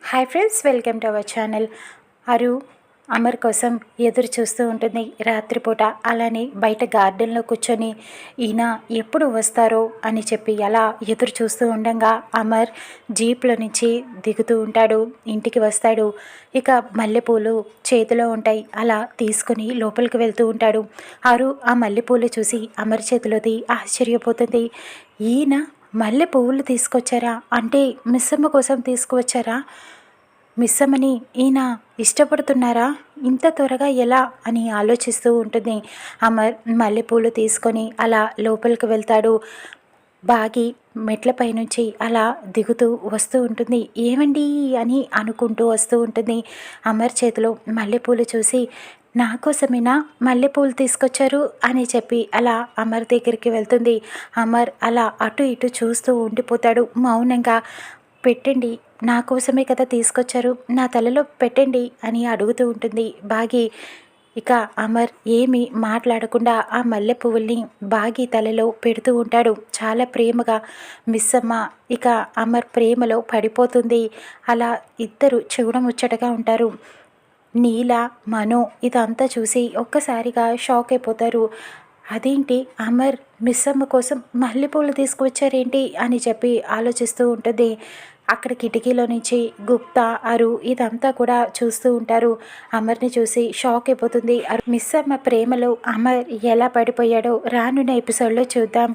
Hi friends, welcome to our channel. అరు అమర్ కోసం ఎదురు చూస్తూ ఉంటుంది రాత్రిపూట. అలానే బయట గార్డెన్లో కూర్చొని ఈయన ఎప్పుడు వస్తారో అని చెప్పి అలా ఎదురు చూస్తూ ఉండగా అమర్ జీప్లో నుంచి దిగుతూ ఉంటాడు. ఇంటికి వస్తాడు. ఇక మల్లెపూలు చేతిలో ఉంటాయి. అలా తీసుకుని లోపలికి వెళ్తూ ఉంటాడు. అరు ఆ మల్లెపూలు చూసి అమర్ చేతిలోది ఆశ్చర్యపోతుంది. ఈయన మల్లె పువ్వులు తీసుకొచ్చారా? అంటే మిస్సమ్మ కోసం తీసుకువచ్చారా? మిస్సమ్మని ఈయన ఇష్టపడుతున్నారా? ఇంత త్వరగా ఎలా అని ఆలోచిస్తూ ఉంటుంది. అమర్ మల్లెపూలు తీసుకొని అలా లోపలికి వెళ్తాడు. బాగి మెట్లపై నుంచి అలా దిగుతూ వస్తూ ఉంటుంది. ఏమండి అని అనుకుంటూ వస్తూ ఉంటుంది. అమర్ చేతిలో మల్లెపూలు చూసి, నా కోసమేనా మల్లెపూలు తీసుకొచ్చారు అని చెప్పి అలా అమర్ దగ్గరికి వెళ్తుంది. అమర్ అలా అటు ఇటు చూస్తూ ఉండిపోతాడు మౌనంగా. పెట్టండి, నా కోసమే కదా తీసుకొచ్చారు, నా తలలో పెట్టండి అని అడుగుతూ ఉంటుంది బాగి. ఇక అమర్ ఏమీ మాట్లాడకుండా ఆ మల్లె పువ్వుల్ని బాగి తలలో పెడుతూ ఉంటాడు చాలా ప్రేమగా. మిస్సమ్మ ఇక అమర్ ప్రేమలో పడిపోతుంది. అలా ఇద్దరు చూడముచ్చటగా ఉంటారు. నీల, మను ఇదంతా చూసి ఒక్కసారిగా షాక్ అయిపోతారు. అదేంటి, అమర్ మిస్సమ్మ కోసం మల్లెపూలు తీసుకువచ్చారేంటి అని చెప్పి ఆలోచిస్తూ ఉంటుంది. అక్కడ కిటికీలో నుంచి గుప్తా, అరు ఇదంతా కూడా చూస్తూ ఉంటారు. అమర్ని చూసి షాక్ అయిపోతుంది. మిస్సమ్మ ప్రేమలో అమర్ ఎలా పడిపోయాడో రానున్న ఎపిసోడ్లో చూద్దాం.